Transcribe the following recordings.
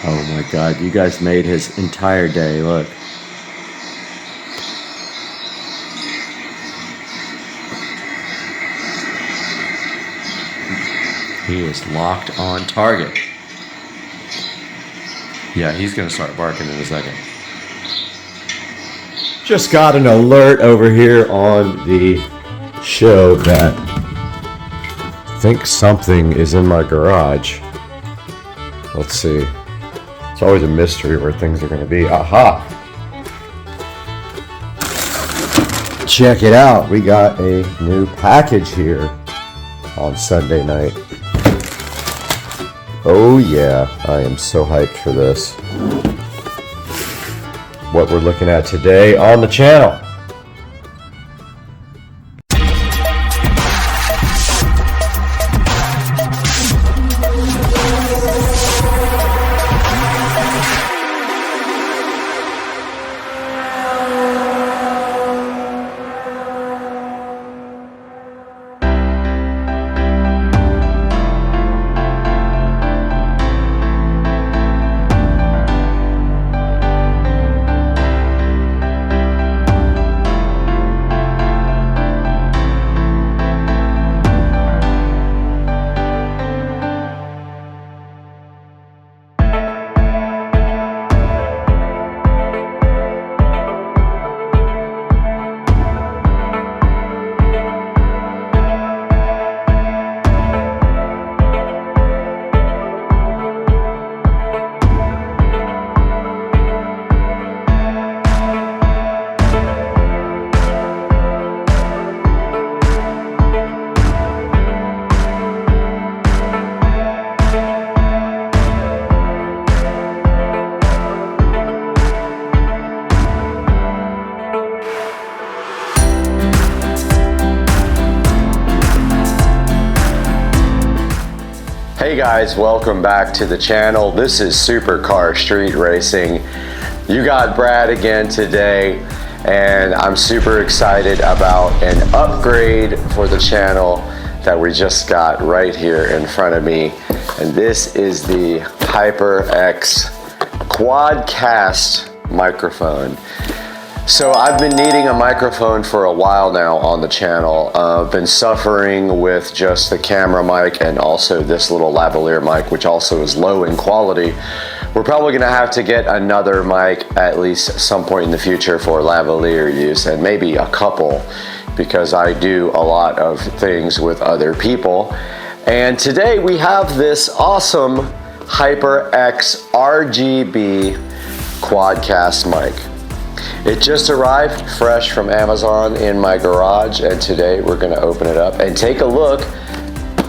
Oh my God, you guys made his entire day, look. He is locked on target. Yeah, he's gonna start barking in a second. Just got an alert over here on the show that I think something is in my garage. Let's see. It's always a mystery where things are going to be. Aha! Check it out. We got a new package here on Sunday night. Oh yeah, I am so hyped for this. What we're looking at today on the channel. Hey guys, welcome back to the channel. This is Supercar Street Racing. You got Brad again today, and I'm super excited about an upgrade for the channel that we just got right here in front of me. And this is the HyperX Quadcast microphone. So I've been needing a microphone for a while now on the channel. I've been suffering with just the camera mic and also this little lavalier mic, which also is low in quality. We're probably gonna have to get another mic at least some point in the future for lavalier use, and maybe a couple, because I do a lot of things with other people. And today we have this awesome HyperX RGB Quadcast mic. It just arrived fresh from Amazon in my garage, and today we're gonna open it up and take a look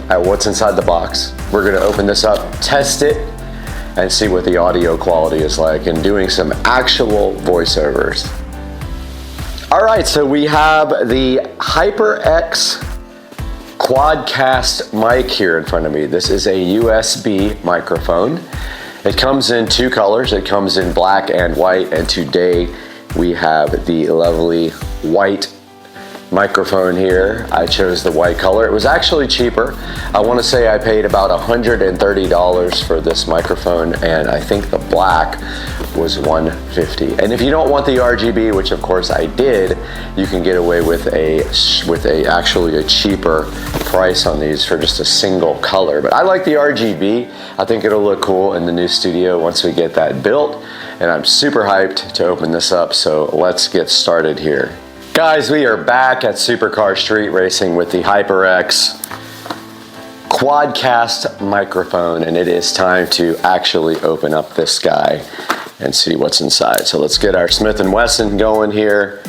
at what's inside the box. We're gonna open this up, test it, and see what the audio quality is like, and doing some actual voiceovers. All right, so we have the HyperX Quadcast mic here in front of me. This is a USB microphone. It comes in two colors. It comes in black and white, and today we have the lovely white microphone here. I chose the white color. It was actually cheaper. I want to say I paid about $130 for this microphone, and I think the black was $150. And if you don't want the RGB, which of course I did, you can get away with actually a cheaper price on these for just a single color. But I like the RGB. I think it'll look cool in the new studio once we get that built. And I'm super hyped to open this up, so let's get started here. Guys, we are back at Supercar Street Racing with the HyperX Quadcast microphone, and it is time to actually open up this guy and see what's inside. So let's get our Smith & Wesson going here.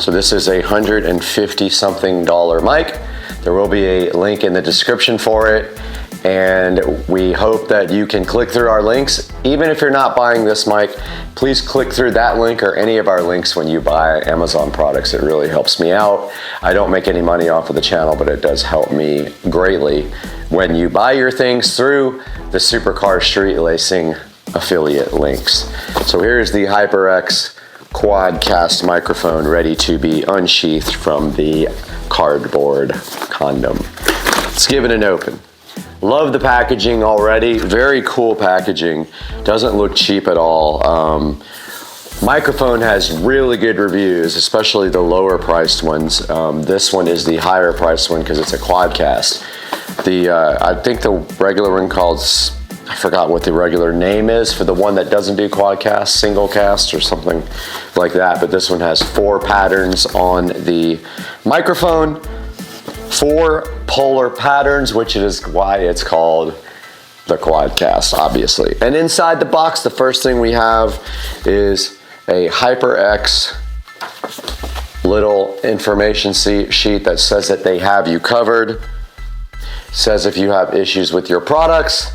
So this is a $150 something mic. There will be a link in the description for it. And we hope that you can click through our links. Even if you're not buying this mic, please click through that link or any of our links when you buy Amazon products. It really helps me out. I don't make any money off of the channel, but it does help me greatly when you buy your things through the Supercar Street Racing affiliate links. So here's the HyperX Quadcast microphone ready to be unsheathed from the cardboard condom. Let's give it an open. Love the packaging already. Very cool packaging. Doesn't look cheap at all. Microphone has really good reviews, especially the lower priced ones. This one is the higher priced one because it's a Quadcast. I think the regular one called, I forgot what the regular name is for the one that doesn't do Quadcast, single cast or something like that. But this one has 4 patterns on the microphone, 4 polar patterns, which is why it's called the Quadcast, obviously. And inside the box, the first thing we have is a HyperX little information sheet that says that they have you covered. Says if you have issues with your products,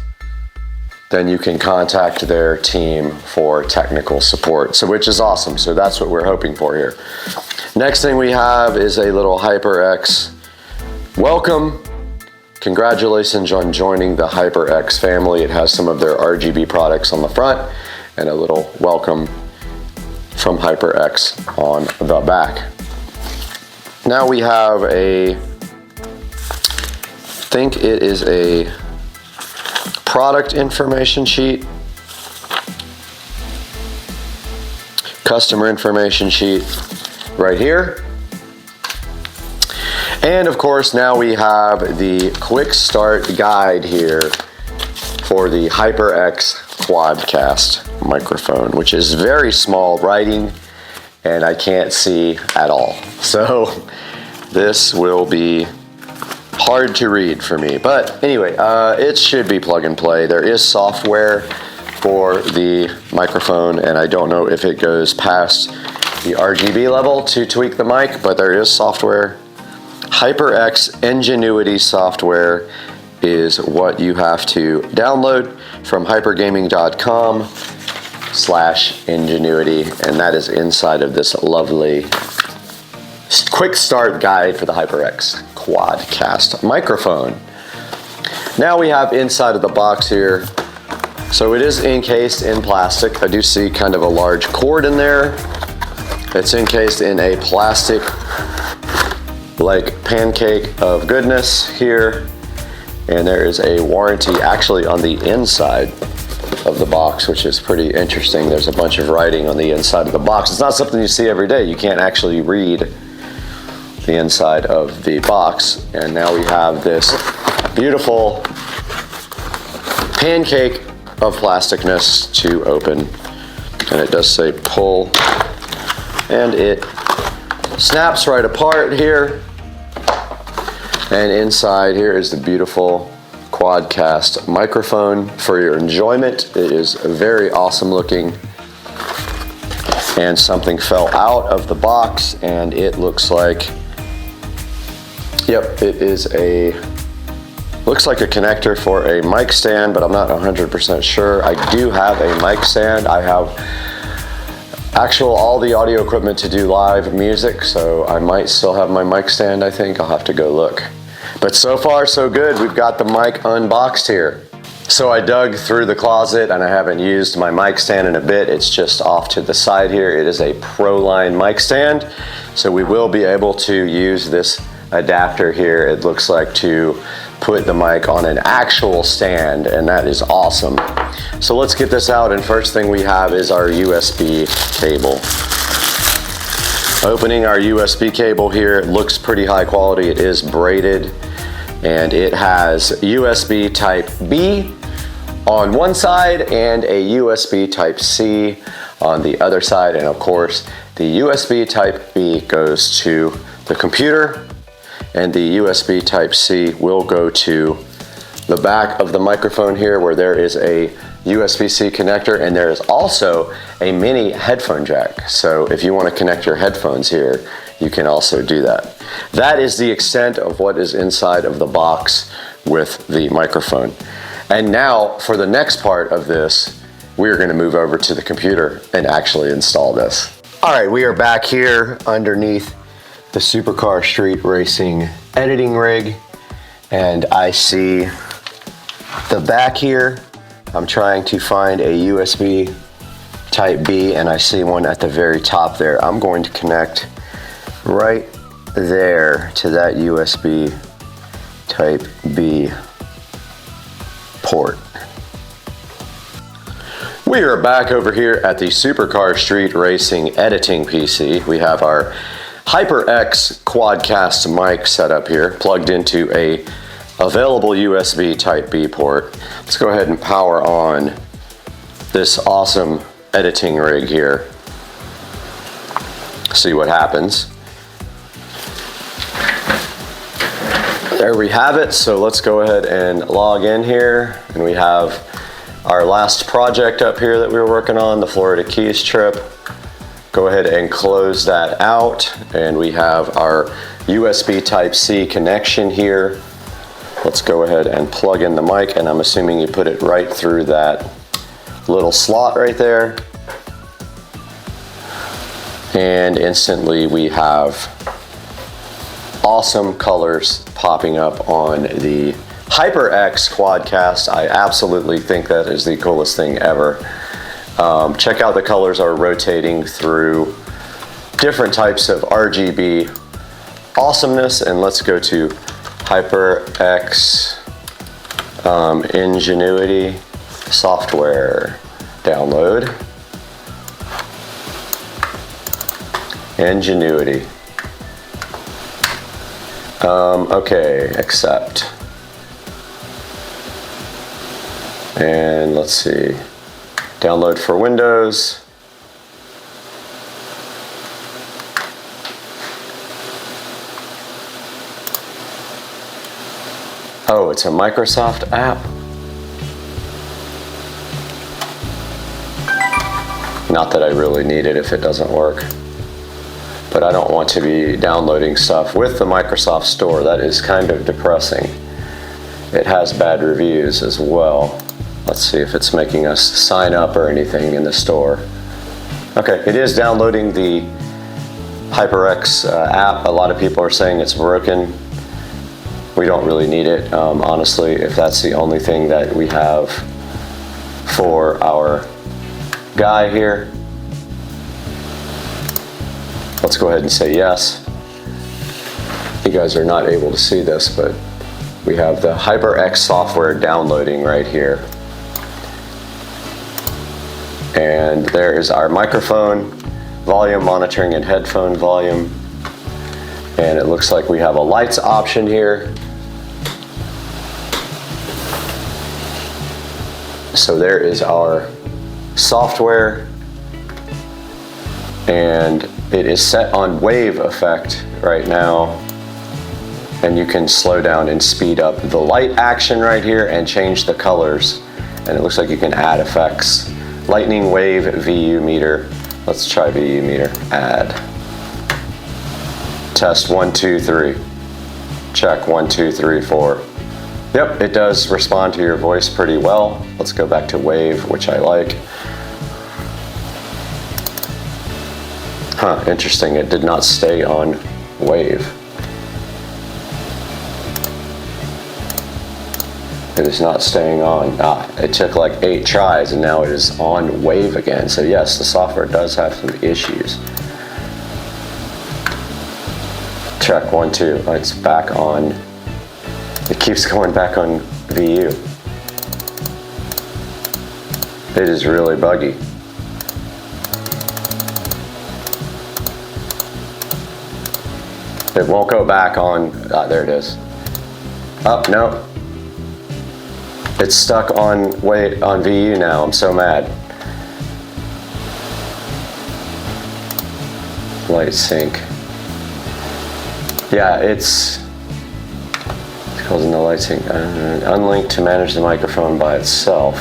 then you can contact their team for technical support, so which is awesome. So that's what we're hoping for here. Next thing we have is a little HyperX welcome. Congratulations on joining the HyperX family. It has some of their RGB products on the front and a little welcome from HyperX on the back. Now we have I think it is a product information sheet, customer information sheet right here. And of course, now we have the quick start guide here for the HyperX Quadcast microphone, which is very small writing and I can't see at all. So this will be hard to read for me, but anyway, it should be plug and play. There is software for the microphone, and I don't know if it goes past the RGB level to tweak the mic, but there is software. HyperX Ngenuity software is what you have to download from hypergaming.com/Ngenuity, and that is inside of this lovely quick start guide for the HyperX Quadcast microphone. Now we have inside of the box here, so it is encased in plastic. I do see kind of a large cord in there. It's encased in a plastic like pancake of goodness here, and there is a warranty actually on the inside of the box, which is pretty interesting. There's a bunch of writing on the inside of the box. It's not something you see every day. You can't actually read the inside of the box. And now we have this beautiful pancake of plasticness to open, and it does say pull, and it snaps right apart here. And inside here is the beautiful Quadcast microphone for your enjoyment. It is very awesome looking, and something fell out of the box, and it looks like, yep, it is looks like a connector for a mic stand, but I'm not 100% sure. I do have a mic stand. I have all the audio equipment to do live music, so I might still have my mic stand, I think. I'll have to go look. But so far so good. We've got the mic unboxed here. So I dug through the closet and I haven't used my mic stand in a bit. It's just off to the side here. It is a Proline mic stand, so we will be able to use this adapter here, it looks like, to put the mic on an actual stand, and that is awesome. So let's get this out, and first thing we have is our USB cable. Opening our USB cable here, it looks pretty high quality. It is braided, and it has USB type B on one side and a USB type C on the other side, and of course the USB type B goes to the computer, and the USB type C will go to the back of the microphone here, where there is a USB-C connector, and there is also a mini headphone jack. So if you want to connect your headphones here, you can also do that. That is the extent of what is inside of the box with the microphone. And now for the next part of this, we're going to move over to the computer and actually install this. All right, we are back here underneath the Supercar Street Racing editing rig, and I see the back here. I'm trying to find a USB type B, and I see one at the very top there. I'm going to connect right there to that USB type B port. We are back over here at the Supercar Street Racing editing PC. We have our HyperX Quadcast mic set up here, plugged into a available USB Type B port. Let's go ahead and power on this awesome editing rig here. See what happens. There we have it. So let's go ahead and log in here, and we have our last project up here that we were working on, the Florida Keys trip. Go ahead and close that out, and we have our USB Type-C connection here. Let's go ahead and plug in the mic, and I'm assuming you put it right through that little slot right there. And instantly we have awesome colors popping up on the HyperX Quadcast. I absolutely think that is the coolest thing ever. Check out the colors are rotating through different types of RGB awesomeness, and let's go to HyperX Ngenuity software download. Ngenuity. Okay, accept. And let's see, download for Windows. Oh, it's a Microsoft app. Not that I really need it if it doesn't work. But I don't want to be downloading stuff with the Microsoft Store. That is kind of depressing. It has bad reviews as well. Let's see if it's making us sign up or anything in the store. Okay, it is downloading the HyperX app. A lot of people are saying it's broken. We don't really need it, honestly, if that's the only thing that we have for our guy here. Let's go ahead and say yes. You guys are not able to see this, but we have the HyperX software downloading right here. And there is our microphone, volume monitoring, and headphone volume. And it looks like we have a lights option here. So there is our software. And it is set on wave effect right now. And you can slow down and speed up the light action right here and change the colors. And it looks like you can add effects. Lightning wave VU meter. Let's try VU meter. Add. Test 1, 2, 3. Check 1, 2, 3, 4. Yep, it does respond to your voice pretty well. Let's go back to wave, which I like. Huh, interesting. It did not stay on wave. It is not staying on. It took like 8 tries and now it is on wave again. So yes, the software does have some issues. Check 1, 2. It's back on. It keeps going back on VU. It is really buggy. It won't go back on. There it is. Oh, no. It's stuck on VU now. I'm so mad. Light sync. Yeah, it's causing the light sync. Unlink to manage the microphone by itself.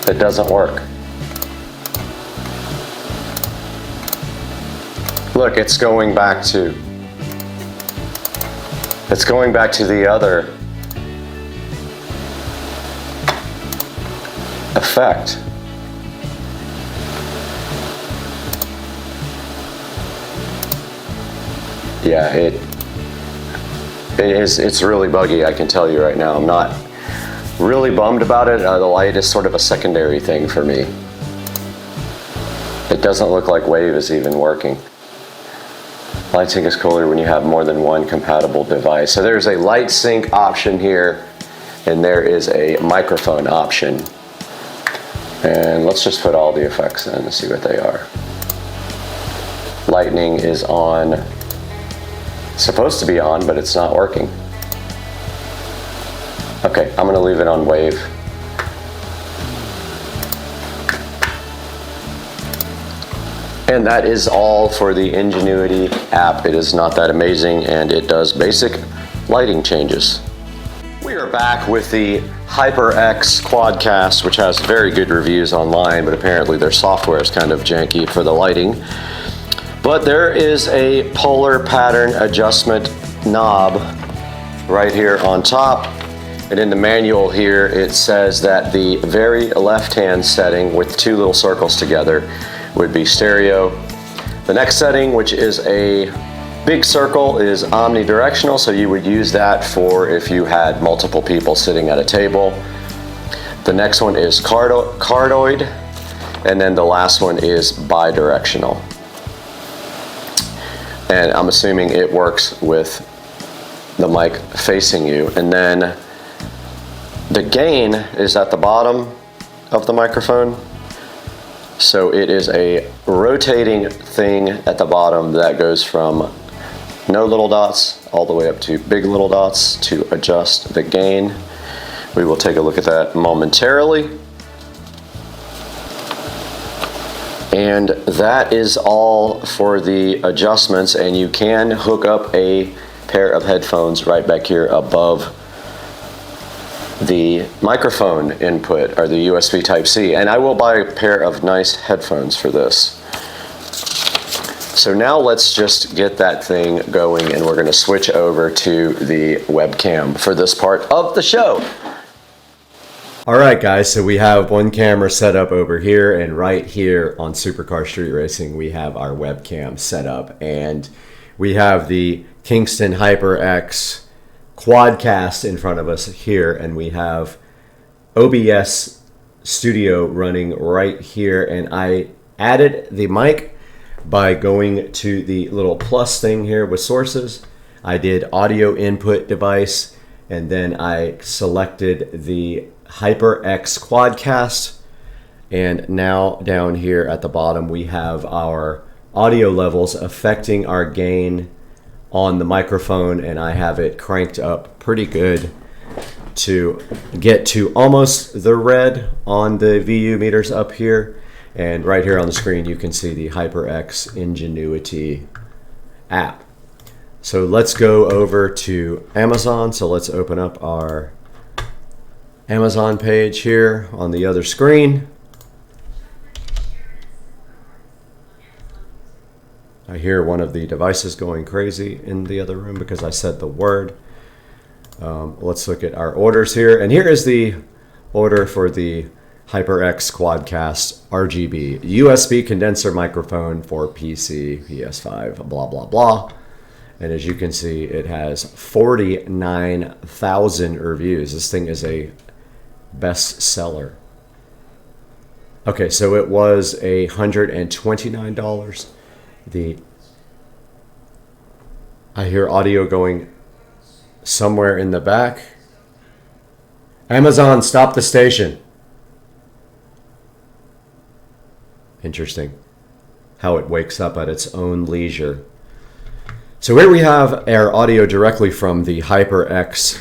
It doesn't work. Look, it's going back to the other effect. Yeah, it's really buggy, I can tell you right now. I'm not really bummed about it. The light is sort of a secondary thing for me. It doesn't look like wave is even working. Light sync is cooler when you have more than one compatible device. So there's a light sync option here, and there is a microphone option. And let's just put all the effects in and see what they are. Lightning is on, supposed to be on, but it's not working. Okay, I'm gonna leave it on wave. And that is all for the Ngenuity app. It is not that amazing, and it does basic lighting changes. We are back with the HyperX Quadcast, which has very good reviews online, but apparently their software is kind of janky for the lighting. But there is a polar pattern adjustment knob right here on top. And in the manual here, it says that the very left-hand setting with two little circles together would be stereo. The next setting, which is a big circle, is omnidirectional, so you would use that for if you had multiple people sitting at a table. The next one is cardioid, and then the last one is bidirectional. And I'm assuming it works with the mic facing you. And then the gain is at the bottom of the microphone. So it is a rotating thing at the bottom that goes from no little dots all the way up to big little dots to adjust the gain. We will take a look at that momentarily. And that is all for the adjustments, and you can hook up a pair of headphones right back here above the microphone input, or the USB Type-C, and I will buy a pair of nice headphones for this. So now let's just get that thing going, and we're going to switch over to the webcam for this part of the show. All right, guys, so we have one camera set up over here, and right here on Supercar Street Racing we have our webcam set up, and we have the Kingston HyperX Quadcast in front of us here, and we have OBS Studio running right here, and I added the mic by going to the little plus thing here with sources. I did audio input device, and then I selected the HyperX Quadcast, and now down here at the bottom we have our audio levels affecting our gain on the microphone, and I have it cranked up pretty good to get to almost the red on the VU meters up here. And right here on the screen you can see the HyperX Ngenuity app. So let's go over to Amazon. So let's open up our Amazon page here on the other screen. I hear one of the devices going crazy in the other room because I said the word. Let's look at our orders here. And here is the order for the HyperX Quadcast RGB USB condenser microphone for PC, PS5, blah, blah, blah. And as you can see, it has 49,000 reviews. This thing is a bestseller. Okay, so it was $129. I hear audio going somewhere in the back. Amazon, stop the station. Interesting how it wakes up at its own leisure. So here we have our audio directly from the HyperX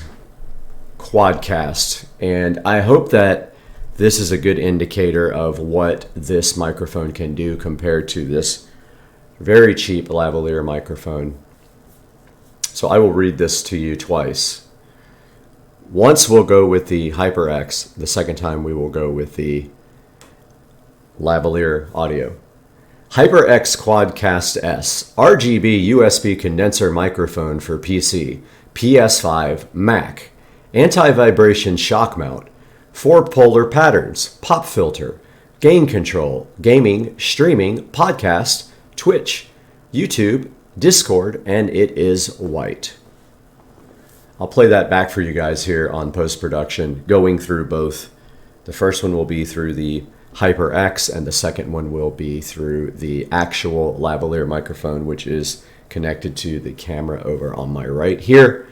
Quadcast, and I hope that this is a good indicator of what this microphone can do compared to this very cheap lavalier microphone. So I will read this to you twice. Once we'll go with the HyperX, the second time we will go with the lavalier audio. HyperX Quadcast S, RGB USB condenser microphone for PC, PS5, Mac, anti-vibration shock mount, 4 polar patterns, pop filter, gain control, gaming, streaming, podcast, Twitch, YouTube, Discord, and it is white. I'll play that back for you guys here on post-production, going through both. The first one will be through the HyperX, and the second one will be through the actual lavalier microphone, which is connected to the camera over on my right here.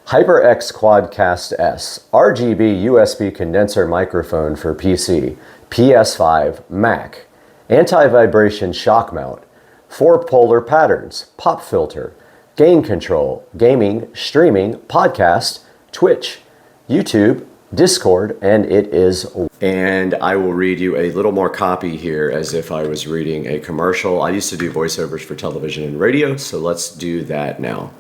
HyperX Quadcast S, RGB USB condenser microphone for PC, PS5, Mac, anti-vibration shock mount, 4 polar patterns, pop filter, gain control, gaming, streaming, podcast, Twitch, YouTube, Discord, and it is. And I will read you a little more copy here as if I was reading a commercial. I used to do voiceovers for television and radio, so let's do that now.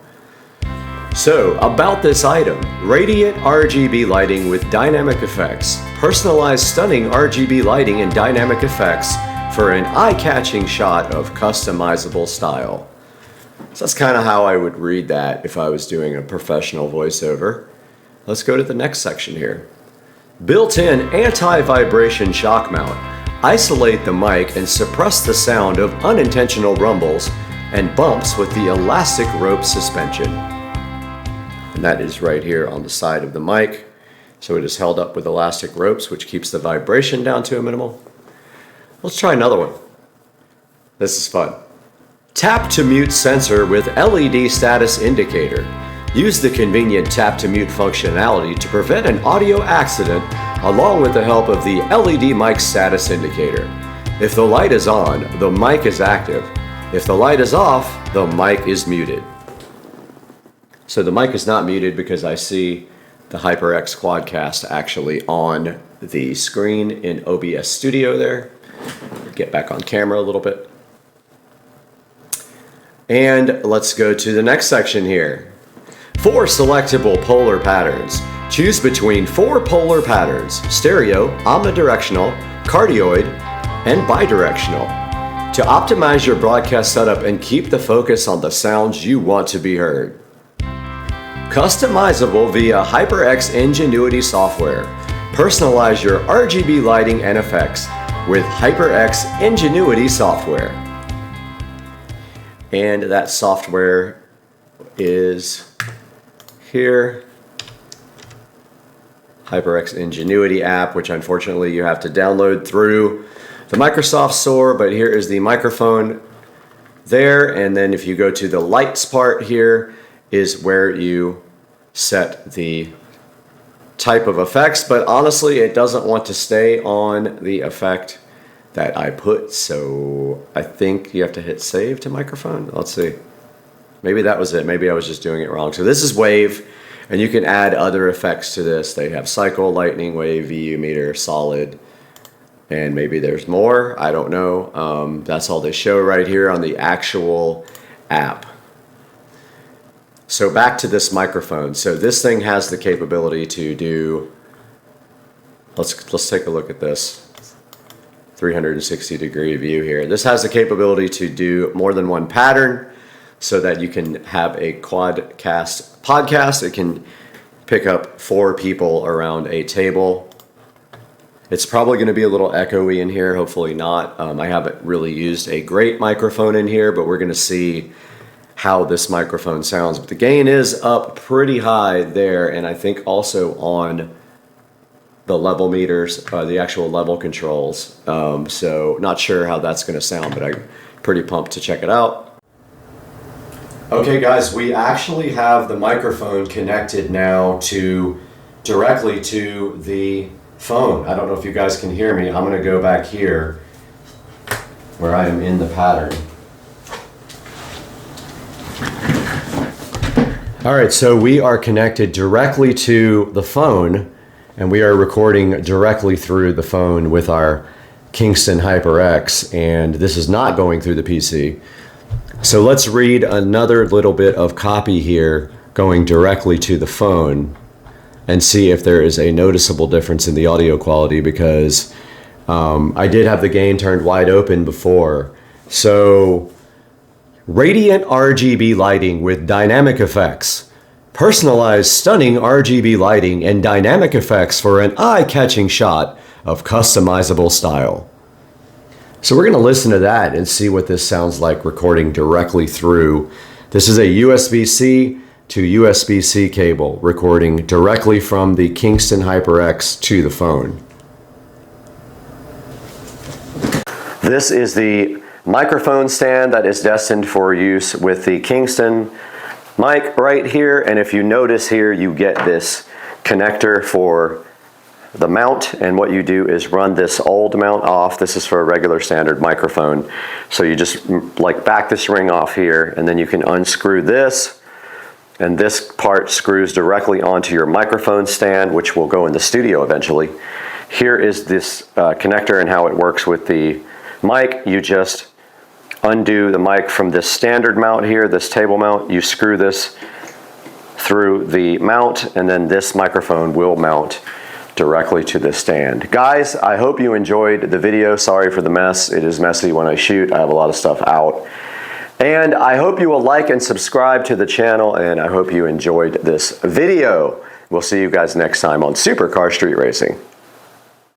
So, about this item, radiant RGB lighting with dynamic effects. Personalized stunning RGB lighting and dynamic effects for an eye-catching shot of customizable style. So that's kind of how I would read that if I was doing a professional voiceover. Let's go to the next section here. Built-in anti-vibration shock mount. Isolate the mic and suppress the sound of unintentional rumbles and bumps with the elastic rope suspension. And that is right here on the side of the mic. So it is held up with elastic ropes, which keeps the vibration down to a minimal. Let's try another one. This is fun. Tap to mute sensor with LED status indicator. Use the convenient tap to mute functionality to prevent an audio accident along with the help of the LED mic status indicator. If the light is on, the mic is active. If the light is off, the mic is muted. So the mic is not muted because I see the HyperX Quadcast actually on the screen in OBS Studio there. Get back on camera a little bit. And let's go to the next section here. 4 selectable polar patterns. Choose between 4 polar patterns: stereo, omnidirectional, cardioid, and bidirectional. To optimize your broadcast setup and keep the focus on the sounds you want to be heard. Customizable via HyperX Ingenuity software. Personalize your RGB lighting and effects with HyperX Ingenuity software. And that software is here. HyperX Ingenuity app, which unfortunately you have to download through the Microsoft Store, but here is the microphone there, and then if you go to the lights part here is where you set the type of effects, but honestly it doesn't want to stay on the effect that I put, so I think you have to hit save to microphone. Let's see. Maybe that was it. Maybe I was just doing it wrong. So this is wave, and you can add other effects to this. They have cycle, lightning, wave, VU meter, solid, and maybe there's more. I don't know. That's all they show right here on the actual app. So back to this microphone. So this thing has the capability to do, let's take a look at this 360-degree view here. This has the capability to do more than one pattern so that you can have a quadcast podcast. It can pick up 4 people around a table. It's probably going to be a little echoey in here, hopefully not. I haven't really used a great microphone in here, but we're going to see how this microphone sounds. But the gain is up pretty high there, and I think also on the level meters, the actual level controls. So not sure how that's going to sound, but I'm pretty pumped to check it out. Okay guys, we actually have the microphone connected now directly to the phone. I don't know if you guys can hear me. I'm going to go back here where I am in the pattern. All right, so we are connected directly to the phone, and we are recording directly through the phone with our Kingston HyperX, and this is not going through the PC. So let's read another little bit of copy here going directly to the phone and see if there is a noticeable difference in the audio quality, because I did have the gain turned wide open before. So radiant RGB lighting with dynamic effects. Personalized stunning RGB lighting and dynamic effects for an eye-catching shot of customizable style. So we're going to listen to that and see what this sounds like recording directly through. This is a USB-C to USB-C cable recording directly from the Kingston HyperX to the phone. This is the microphone stand that is destined for use with the Kingston mic right here. And if you notice here, you get this connector for the mount, and what you do is run this old mount off. This is for a regular standard microphone. So you just like back this ring off here, and then you can unscrew this, and this part screws directly onto your microphone stand, which will go in the studio eventually. Here is this connector and how it works with the mic. You just undo the mic from this standard mount here, this table mount. You screw this through the mount, and then this microphone will mount directly to the stand. Guys, I hope you enjoyed the video. Sorry for the mess. It is messy when I shoot. I have a lot of stuff out. And I hope you will like and subscribe to the channel, and I hope you enjoyed this video. We'll see you guys next time on Supercar Street Racing.